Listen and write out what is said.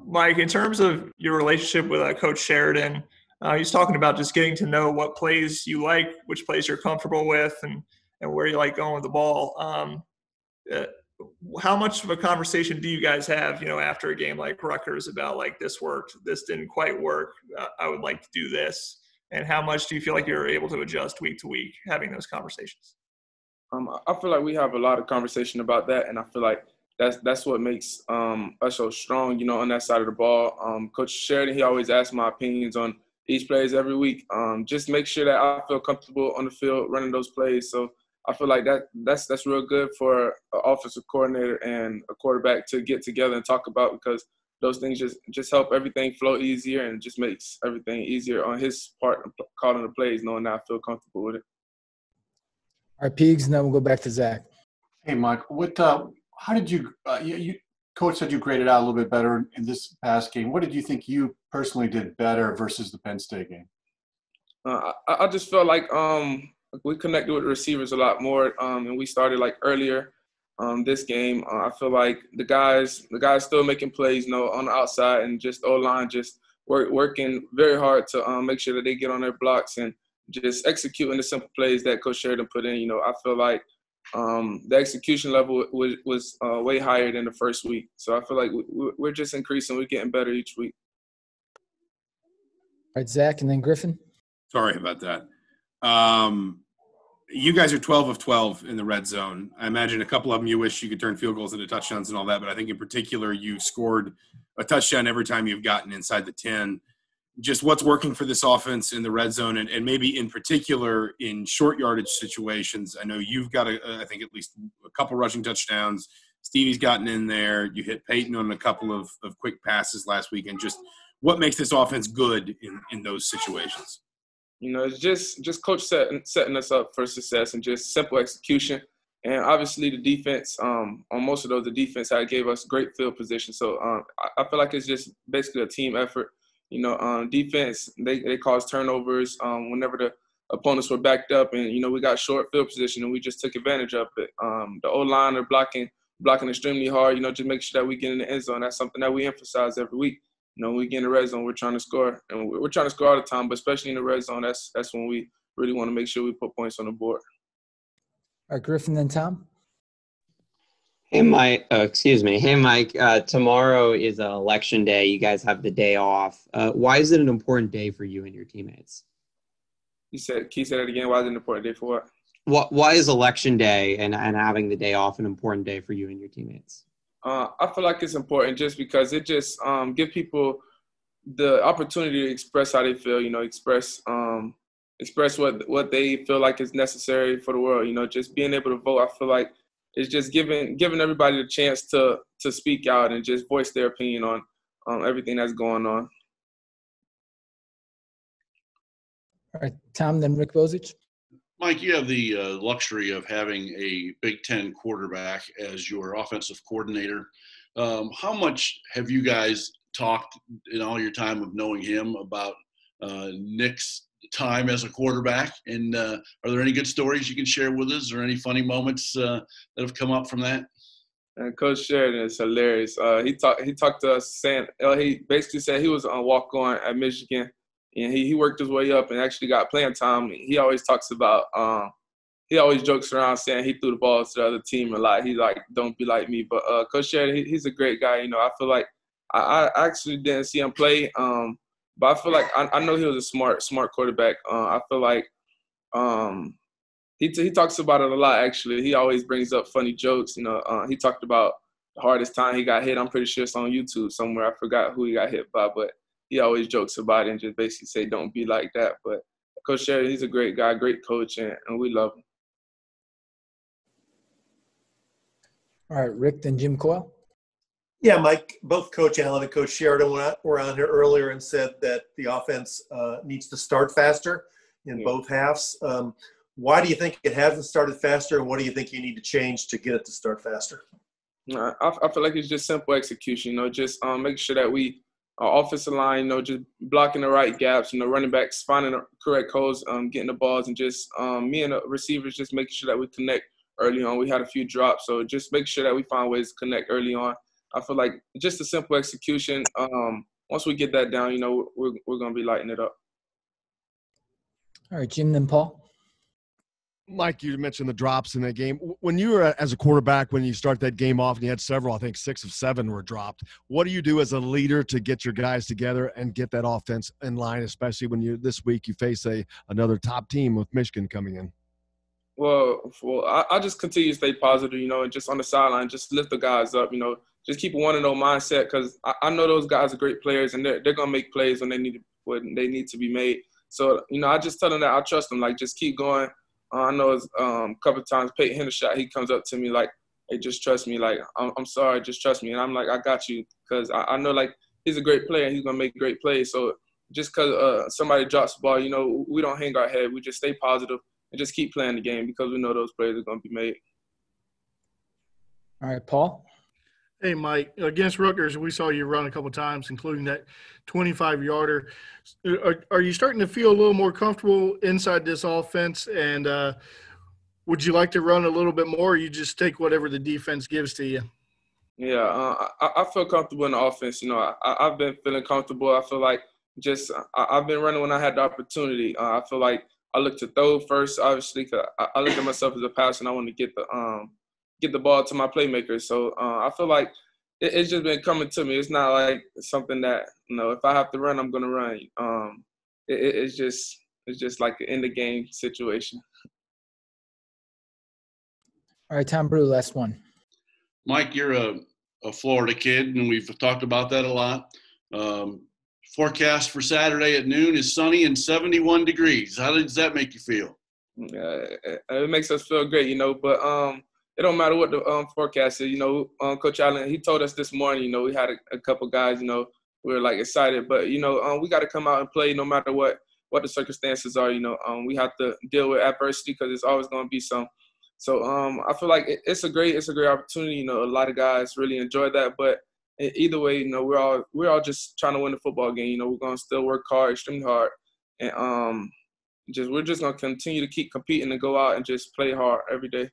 Mike, in terms of your relationship with Coach Sheridan, he's talking about just getting to know what plays you like, which plays you're comfortable with, and where you like going with the ball. Uh, how much of a conversation do you guys have, after a game like Rutgers about like this worked, this didn't quite work, I would like to do this? And how much do you feel like you're able to adjust week to week having those conversations? I feel like we have a lot of conversation about that, and I feel like that's what makes us so strong, on that side of the ball. Coach Sheridan, he always asks my opinions on each plays every week. Just make sure that I feel comfortable on the field running those plays. So I feel like that's real good for an offensive coordinator and a quarterback to get together and talk about, because those things just help everything flow easier and just makes everything easier on his part calling the plays, knowing that I feel comfortable with it. All right, Peegs, and then we'll go back to Zach. Hey, Mike, how did you Coach said you graded out a little bit better in this past game. What did you think you personally did better versus the Penn State game? I just felt like we connected with the receivers a lot more, and we started like earlier this game. I feel like the guys still making plays, on the outside, and just O-line just working very hard to make sure that they get on their blocks and just executing the simple plays that Coach Sheridan put in. I feel like the execution level was way higher than the first week. So I feel like we're just increasing. We're getting better each week. All right, Zach, and then Griffin. Sorry about that. You guys are 12 of 12 in the red zone. I imagine a couple of them you wish you could turn field goals into touchdowns and all that, but I think in particular you scored a touchdown every time you've gotten inside the 10. Just what's working for this offense in the red zone, and maybe in particular in short yardage situations. I know you've got, I think, at least a couple rushing touchdowns. Stevie's gotten in there. You hit Peyton on a couple of quick passes last week. And just what makes this offense good in those situations? It's just coach setting us up for success and just simple execution. And obviously the defense, on most of those, the defense gave us great field position. So I feel like it's just basically a team effort. Defense, they caused turnovers whenever the opponents were backed up, and we got short field position and we just took advantage of it. The O-line are blocking extremely hard. Just make sure that we get in the end zone. That's something that we emphasize every week. When we get in the red zone, we're trying to score, and we're trying to score all the time. But especially in the red zone, that's when we really want to make sure we put points on the board. All right, Griffin, then Tom. Hey, Mike. Hey, Mike. Tomorrow is election day. You guys have the day off. Why is it an important day for you and your teammates? Can you say that again? Why is it an important day for what? Why is election day and having the day off an important day for you and your teammates? I feel like it's important just because it just give people the opportunity to express how they feel. Express what they feel like is necessary for the world. Just being able to vote. I feel like it's just giving everybody the chance to speak out and just voice their opinion on everything that's going on. All right, Tom, then Rick Bozich. Mike, you have the luxury of having a Big Ten quarterback as your offensive coordinator. How much have you guys talked in all your time of knowing him about Nick's time as a quarterback? And are there any good stories you can share with us, or any funny moments that have come up from that? And Coach Sheridan is hilarious. He talked to us saying he basically said he was on walk-on at Michigan. And he worked his way up and actually got playing time. He always talks about he always jokes around saying he threw the ball to the other team a lot. He's like, don't be like me. But Coach Sheridan, he's a great guy. I feel like I actually didn't see him play, but I feel like I know he was a smart quarterback. I feel like he talks about it a lot, actually. He always brings up funny jokes. He talked about the hardest time he got hit. I'm pretty sure it's on YouTube somewhere. I forgot who he got hit by, but he always jokes about it and just basically say, don't be like that. But Coach Sheridan, he's a great guy, great coach, and we love him. All right, Rick, then Jim Coyle. Yeah, Mike, both Coach Allen and Coach Sheridan were on here earlier and said that the offense needs to start faster in both halves. Why do you think it hasn't started faster, and what do you think you need to change to get it to start faster? I feel like it's just simple execution, just make sure that our offensive line, just blocking the right gaps, running backs, finding the correct holes, getting the balls, and just me and the receivers just making sure that we connect early on. We had a few drops, so just make sure that we find ways to connect early on. I feel like just a simple execution. Once we get that down, you know, we're gonna be lighting it up. All right, Jim, then Paul. Mike, you mentioned the drops in that game. When you were as a quarterback, when you start that game off and you had several, I think 6 of 7 were dropped. What do you do as a leader to get your guys together and get that offense in line, especially when this week you face another top team with Michigan coming in? Well, I just continue to stay positive, you know, and just on the sideline, just lift the guys up, you know, just keep a 1-0 mindset because I know those guys are great players and they're gonna make plays when they need to be made. So, you know, I just tell them that I trust them, like just keep going. I know it's, a couple of times Peyton Hendershot, he comes up to me like, hey, just trust me. Like, I'm sorry, just trust me. And I'm like, I got you because I know, like, he's a great player and he's going to make great plays. So just because somebody drops the ball, you know, we don't hang our head. We just stay positive and just keep playing the game because we know those plays are going to be made. All right, Paul. Hey, Mike, against Rutgers, we saw you run a couple of times, including that 25-yarder. Are you starting to feel a little more comfortable inside this offense? And would you like to run a little bit more, or you just take whatever the defense gives to you? Yeah, I feel comfortable in the offense. You know, I've been feeling comfortable. I feel like I've been running when I had the opportunity. I feel like I look to throw first, obviously, because I look at myself as a passer and I want to get the ball to my playmakers. So I feel like it's just been coming to me. It's not like something that, you know, if I have to run, I'm going to run. It's just like an in-the-game situation. All right, Tom Brew, last one. Mike, you're a Florida kid, and we've talked about that a lot. Forecast for Saturday at noon is sunny and 71 degrees. How does that make you feel? It makes us feel great, you know, but it don't matter what the forecast is. You know, Coach Allen, he told us this morning, you know, we had a couple guys, you know, we were, like, excited. But, you know, we got to come out and play no matter what the circumstances are. You know, we have to deal with adversity because it's always going to be some. So I feel like it's a great opportunity. You know, a lot of guys really enjoy that. But either way, you know, we're all just trying to win the football game. You know, we're going to still work hard, extremely hard. And we're just going to continue to keep competing and go out and just play hard every day.